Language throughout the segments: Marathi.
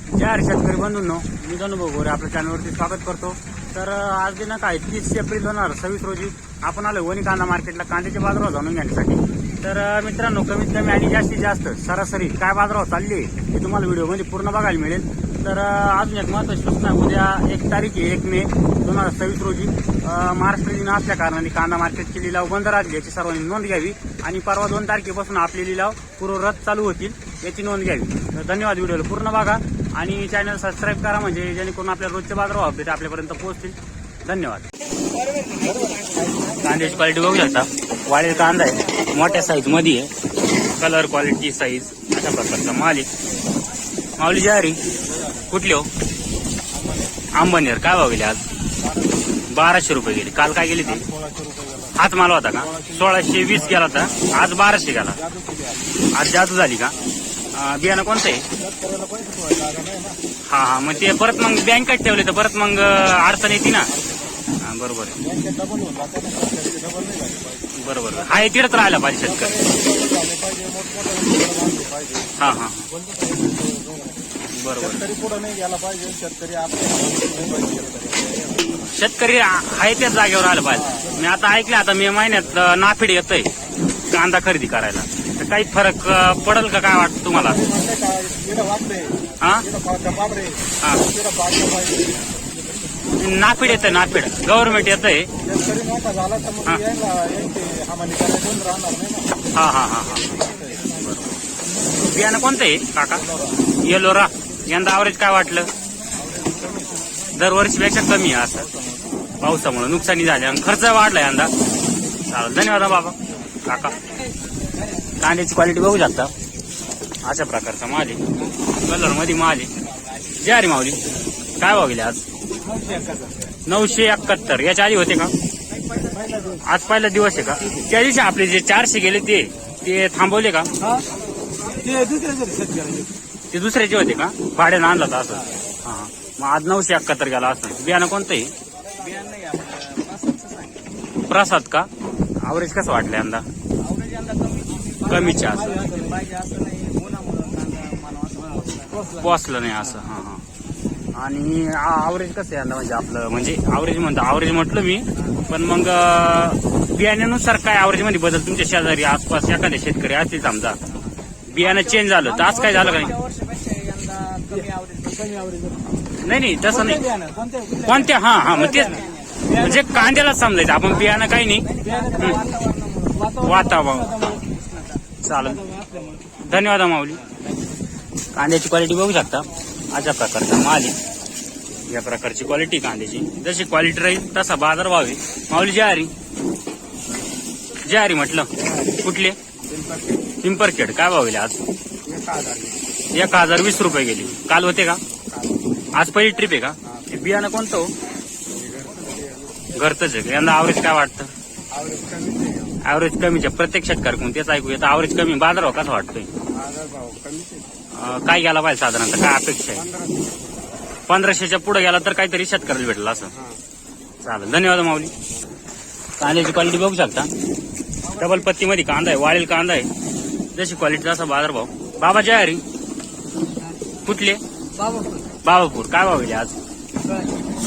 जय शेतकरी बंधूंनो, मी अनुभव गोरे आपल्या चॅनलवरती स्वागत करतो। तर आज दिनांक आहे 30 एप्रिल 2026 रोजी आपण आलो वणी कांदा मार्केटला कांद्याचे बाजारभाव जाणून घेण्यासाठी। तर मित्रांनो, कमीत कमी आणि जास्तीत जास्त सरासरी काय बाजारभाव चालले हे तुम्हाला व्हिडिओमध्ये पूर्ण बघायला मिळेल। तर अजून एक महत्त्वाची सूचना, उद्या 1 तारीख आहे 1 मे 2026 रोजी महाराष्ट्र दिन असल्या कारणाने कांदा मार्केटची लिलाव बंद राहतील याची सर्वांनी नोंद घ्यावी आणि परवा 2 तारखेपासून आपले लिलाव पूर्वरत चालू होतील याची नोंद घ्यावी। तर धन्यवाद, व्हिडिओला पूर्ण बघा आणि चॅनल सबस्क्राईब करा म्हणजे जेणेकरून आपल्या रोजचे बाजारभाव अपडेट आपल्यापर्यंत पोहोचतील। धन्यवाद। कांद्याची क्वालिटी बघू शकता, वाळेल कांदा आहे, मोठ्या साईज मध्ये आहे, कलर क्वालिटी साईज अशा प्रकारचा माल आहे। माऊली ज्वारी कुठली हो? अंबनेर काय भाव गेले आज? 1200 रुपये गेले। काल काय गेले ते? हाच माल होता का? 1620 गेला होता, आज 1200 गेला। आज जादू झाली का? बियाणं कोणतं आहे? हा, मग ते परत मग बँकेत ठेवले तर परत मग अडचण येते ना। बरोबर आहे, बरोबर आहे, तिथंच राहायला पाहिजे शेतकरी। हा, बरोबर, शेतकरी आहे त्याच जागेवर आलं पाहिजे। मी आता ऐकलं, आता मे महिन्यात नाफेड येतंय कांदा खरेदी करायला, तर काही फरक पडेल का काय वाटतं तुम्हाला? नाफेड येतंय, नाफेड गव्हर्नमेंट येतंय। हा, बियाणं कोणतं आहे काका? येलोरा। यंदा ॲव्हरेज काय वाटलं? दरवर्षीपेक्षा कमी आहे, असं पावसामुळे नुकसानी झाली आणि खर्च वाढला यंदा। चालेल, धन्यवाद बाबा काका। कांद्याची क्वालिटी बघू शकता, अशा प्रकारचा माल आहे, कलर मध्ये माल आहे। जे अरे माऊली काय भाव गेले आज? 971। याच्या आधी होते का? आज पहिला दिवस आहे का? त्या दिवशी आपले जे 400 गेले ते थांबवले का? ते दुसऱ्याचे होते का? भाड्यानं आणला तर असं? हा, मग आज 971 गेला असं। बियाणं कोणतं आहे? प्रसाद का? ॲव्हरेज कसं वाटलं यंदा? कमीच असं पोचलं नाही असं। हा, आणि ॲव्हरेज कसं आहे यंदा? म्हणजे आपलं म्हणजे ॲव्हरेज म्हटलं मी, पण मग बियाण्यानुसार काय ॲव्हरेज मध्ये बदल? तुमच्या शेजारी आसपास एखाद्या शेतकरी असतील समजा, बियाणं चेंज झालं तर आज काय झालं का नाही? तसं नाही कोणत्या? हा, मग तेच म्हणजे कांद्याला समजायचं आपण, बियाणं काही नाही, वातावरण। चालेल, धन्यवाद माऊली। कांद्याची क्वालिटी बघू शकता, अशा प्रकारचा माल आहे, या प्रकारची क्वालिटी कांद्याची। जशी क्वालिटी राहील तसा बाजार भाव आहे। माऊली ज्वारी म्हटलं कुठले? पिंपरखेड काय भाव गेले आज? 1020 रुपये गेली। काल होते का? आज पहिली ट्रिप आहे का? बियाणं कोणतं हो? घरचंच आहे। यंदा ॲव्हरेज काय वाटतं? ॲव्हरेज कमीच आहे, प्रत्येक शेतकऱ्याकडून तेच ऐकू येतं, ॲव्हरेज कमी। बाजारभाव कसा वाटतोय? काय गेला पाहिजे साधारणतः? काय अपेक्षा आहे? 1500च्या पुढे गेला तर काहीतरी शेतकऱ्याला भेटलं असं। चालेल, धन्यवाद माऊली। कांद्याची क्वालिटी बघू शकता, डबल पत्ती मध्ये कांदा आहे, वाळेल कांदा आहे, जशी क्वालिटी तसा बाजारभाव। बाबा जय कुठले? बाबापूर काय भाव गेले आज?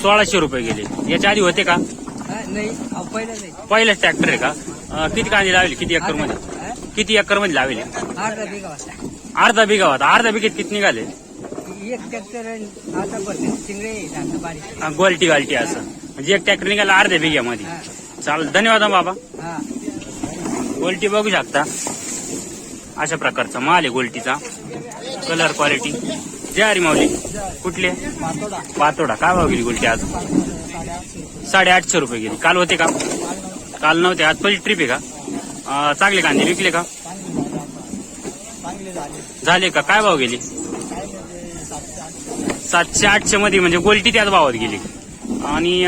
1600 रुपये गेले। याच्या आधी होते का? पहिलेच ट्रॅक्टर आहे का? किती कांदे लावले? किती एकर मध्ये? किती एकर मध्ये लावले? अर्धा बिघावात। अर्धा बिघेत किती निघाले? गोल्टी असं म्हणजे एक ट्रॅक्टर निघाला अर्ध्या बिघ्यामध्ये। चालेल, धन्यवाद बाबा। गोल्टी बघू शकता, अशा प्रकारचा माल आहे गोल्टीचा, कलर क्वालिटी। जय हरी माऊली कुठले? पातोडा काय भाव गेली गोल्टी आज? 850 रुपये गेली। काल होते का? काल नव्हते, आज पहिली ट्रिप आहे का? चांगले कांदे विकले का? झाले का? काय भाव गेली? 700-800 मध्ये, म्हणजे गोल्टी त्याच भावात गेली। आणि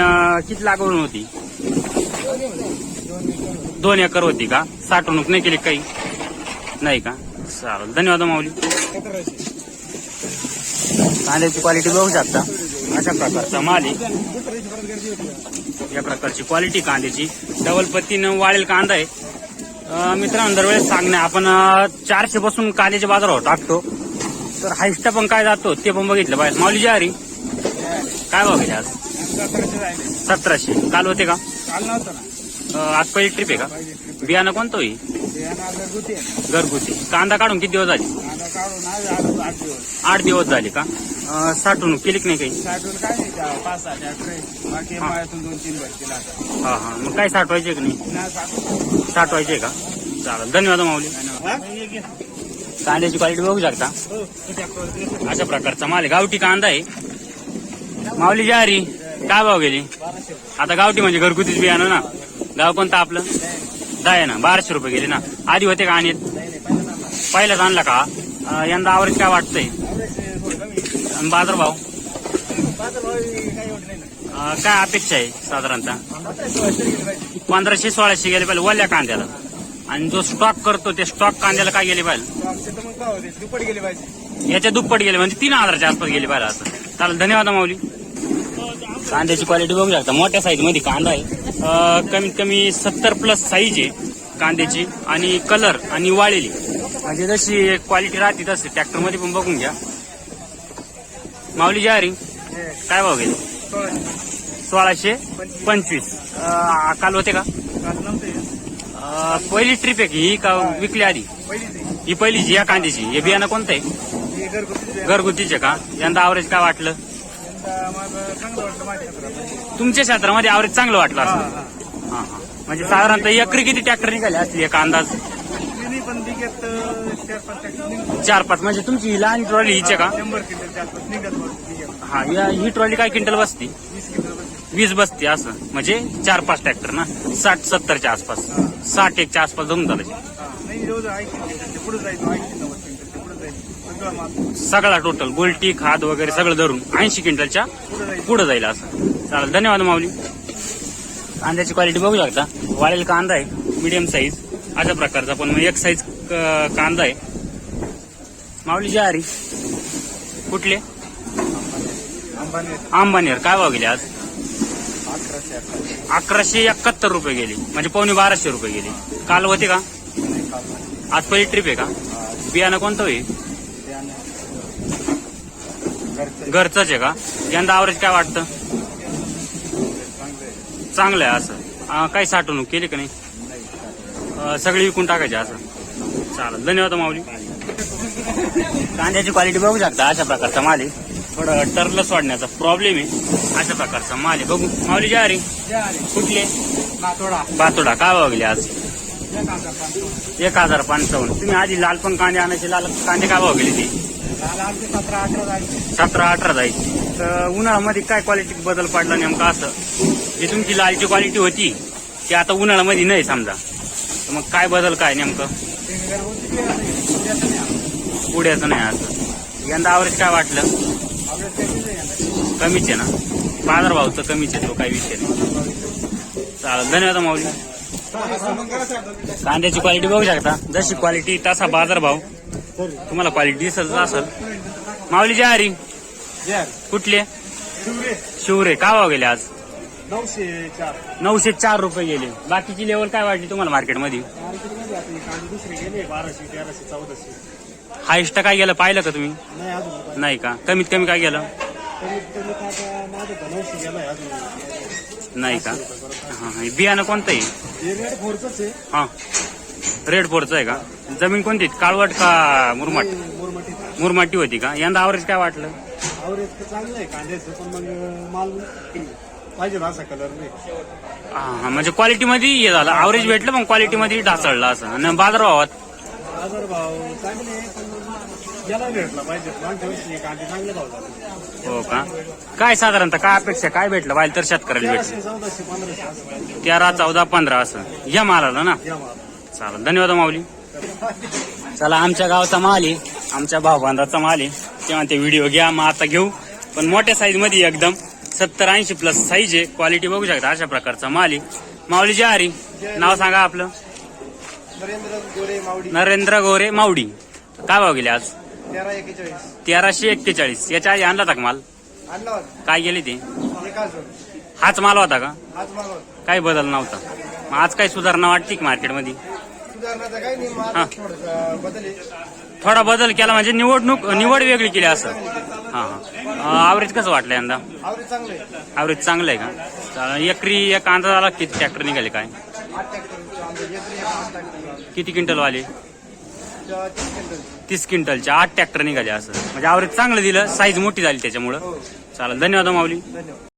किती लागवड होती? 2 एकर होती का? साठवणूक नाही केली काही? नाही का? चालेल, धन्यवाद माऊली। कांद्याची क्वालिटी बघू शकता, अशा प्रकारचा माल आहे, या प्रकारची क्वालिटी कांद्याची। डबल पत्तीनं वाळेल कांदा आहे। मित्रांनो, दरवेळेस सांगणे आपण 400 पासून कांद्याचे बाजारभाव टाकतो, तर हायस्टा पण काय जातो ते पण बघितलं पाहिजे. माऊली ज्वारी काय भाव गेले आज? 1700. काल होते का? काल नव्हतं ना. आज पहिली ट्रिप आहे का? बियाणं कोणतं होई? घरगुती आहे. घरगुती. कांदा काढून किती दिवस झाले? कांदा काढून आज 8 दिवस. 8 दिवस झाले का? साठवणूक केली की नाही काही? साठवून काय नाही का 5-6 ट्रॅक्टर आहे. बाकी मायातून 2-3 भरतील आता. हा हा. मग काय साठवायचे की नाही? ना साठवून. साठवायचे का? चालेल. धन्यवाद माऊली. कांद्याची क्वालिटी बघू शकता. अशा प्रकारचा माल आहे. गावठी कांदा आहे. माऊली ज्वारी काय भाव गेली? आता गावठी म्हणजे घरगुतीच बियाणं ना. गाव कोणतं आपलं? दाय ना. 1200 रुपये गेले ना. आधी होते का आणि पहिलाच आणला का? यंदा आवरेज काय वाटतंय? आणि बाजार भाव काय अपेक्षा आहे साधारणतः? 1500-1600 गेले पाहिजे वल्या कांद्याला. आणि जो स्टॉक करतो ते स्टॉक कांद्याला काय गेले पाहिजे? दुप्पट गेले पाहिजे. याच्या दुप्पट गेले म्हणजे 3000च्या आसपास गेले पाहिजे असं. चालेल. धन्यवाद माऊली. कांद्याची क्वालिटी बघू शकता. मोठ्या साईज मध्ये कांदा आहे. कमीत कमी 70+ साईज आहे कांद्याची. आणि कलर आणि वाळलेली म्हणजे जशी क्वालिटी राहते तशी ट्रॅक्टर मध्ये पण बघून घ्या. माऊली ज्वारी काय भाव गेले? 1625. काल होते का? पहिली ट्रिप आहे की ही का विकली आधी? ही पहिलीची या कांद्याची. हे बियाणं कोणतं आहे? घरगुतीचे का? यंदा आवरेज काय वाटलं? तुमच्या क्षेत्रामध्ये आवरेज चांगलं वाटलं असं? हा हा. म्हणजे साधारणतः एकरी किती ट्रॅक्टर निघाले असली एक अंदाज? 4-5. म्हणजे तुमची लहान ट्रॉली हीच आहे का? हा. ही ट्रॉली काय क्विंटल बसती? 20 बसते असं. म्हणजे 4-5 ट्रॅक्टर ना. 60-70च्या आसपास. 60-1च्या आसपास जमून झालं सगळा टोटल गोल्टी खाद वगैरे सगळं धरून 80 क्विंटलच्या पुढे जाईल असं. चालेल. धन्यवाद माऊली. कांद्याची क्वालिटी बघू शकता. वाळेल कांदा आहे. मीडियम साईज अशा प्रकारचा पण एक साईज कांदा आहे. माऊली ज्वारी कुठले? अंबानेर काय भाव गेले आज? 1171 रुपये गेली. म्हणजे 1250 रुपये गेली. काल होते का? आज पहिली ट्रिप आहे का? बियाणं कोणतं होईल? घरचंच आहे का? यंदा आवरेज काय वाटतं? चांगलं आहे असं. काही साठवणूक केली का नाही? सगळी विकून टाकायची असं. चालेल. धन्यवाद माऊली. कांद्याची क्वालिटी बघू शकता. अशा प्रकारचा माल आहे. थोडं टर्ल सोडण्याचा प्रॉब्लेम आहे. अशा प्रकारचा माल आहे. बघू. माऊली ज्वारी कुठले? बातोडा काय भाव गेले आज? 1055. तुम्ही आधी लाल पण कांदे आणायचे. लाल कांदे काय भाव गेले ती? 17-18 जायची. तर उन्हाळ्यामध्ये काय क्वालिटी बदल पडला नेमका असं? जी तुमची लालची क्वालिटी होती ती आता उन्हाळ्यामध्ये नाही समजा. तर मग काय बदल काय नेमकं? पुढ्याचं नाही असं. यंदा आवरेज काय वाटलं? कमीच आहे ना. बाजार भाव तर कमीच आहे. तो काही विषय नाही. चालेल. धन्यवाद माऊली. कांद्याची क्वालिटी बघू शकता. जशी क्वालिटी तसा बाजार भाव. तुम्हाला क्वालिटी दिसत असेल. माऊली ज्वारी कुठले? शिवरे काय भाव गेले आज? 904 रुपये गेले. बाकीची लेवल काय वाटली तुम्हाला मार्केटमध्ये? हायस्ट काय गेलं पाहिलं का तुम्ही? नाही का? कमीत कमी काय गेलं? नाही का? हा. बियाणं कोणतं आहे? हा. रेड 4चं आहे का? जमीन कोणती? काळवट का मुरमाट? मुरमाटी होती का? यंदा आवरेज काय वाटलं? आवरेज चांगलं आहे कांद्याचं पण मग माल पाहिजे ना असा कलर नाही. हा. म्हणजे क्वालिटी मध्ये हे झालं. आवरेज भेटलं पण क्वालिटी मध्ये ढासळलं असं. आणि बाजारभावात भाव चांगले पण याला भेटला पाहिजे. मागच्या वर्षी कांदे चांगले भाव झाले. हो का? काय साधारणतः काय अपेक्षा काय भेटलं पाहिजे तर शेतकऱ्याला भेटलं? 1400-1500 13, 14, 15 असं या मालाला ना. चालेल. धन्यवाद माऊली. चला. आमच्या गावचा माल आहे. आमच्या भावबांधाचा माल आहे. तेव्हा ते व्हिडिओ घ्या. मग आता घेऊ पण मोठ्या साईज मध्ये एकदम 70-80+ साईज आहे. क्वालिटी बघू शकता. अशा प्रकारचा माल आहे. माऊली ज्वारी नाव सांगा आपलं? नरेंद्र गोरे मावडी. काय भाव गेले आज? 1341. याच्या आधी आणला होता का माल? काय गेले ते? हाच माल होता का? काही बदल नव्हता. मग आज काही सुधारणा वाटते की मार्केटमध्ये? थोडा बदल केला म्हणजे निवड वेगळी केली असं. हां हां. ॲव्हरेज कसं वाटलं यंदा? आवडे चांगले ॲव्हरेज चांगलं आहे का? चालेल. एकरी एक अंदाजाला किती ट्रॅक्टर निघाले काय? 8 ट्रॅक्टर किती क्विंटल वाले? 30 क्विंटल. 30 क्विंटलचे 8 ट्रॅक्टर निघाले असं म्हणजे ॲव्हरेज चांगलं दिलं. साईज मोठी झाली त्याच्यामुळं. चालेल. धन्यवाद माऊली. धन्यवाद.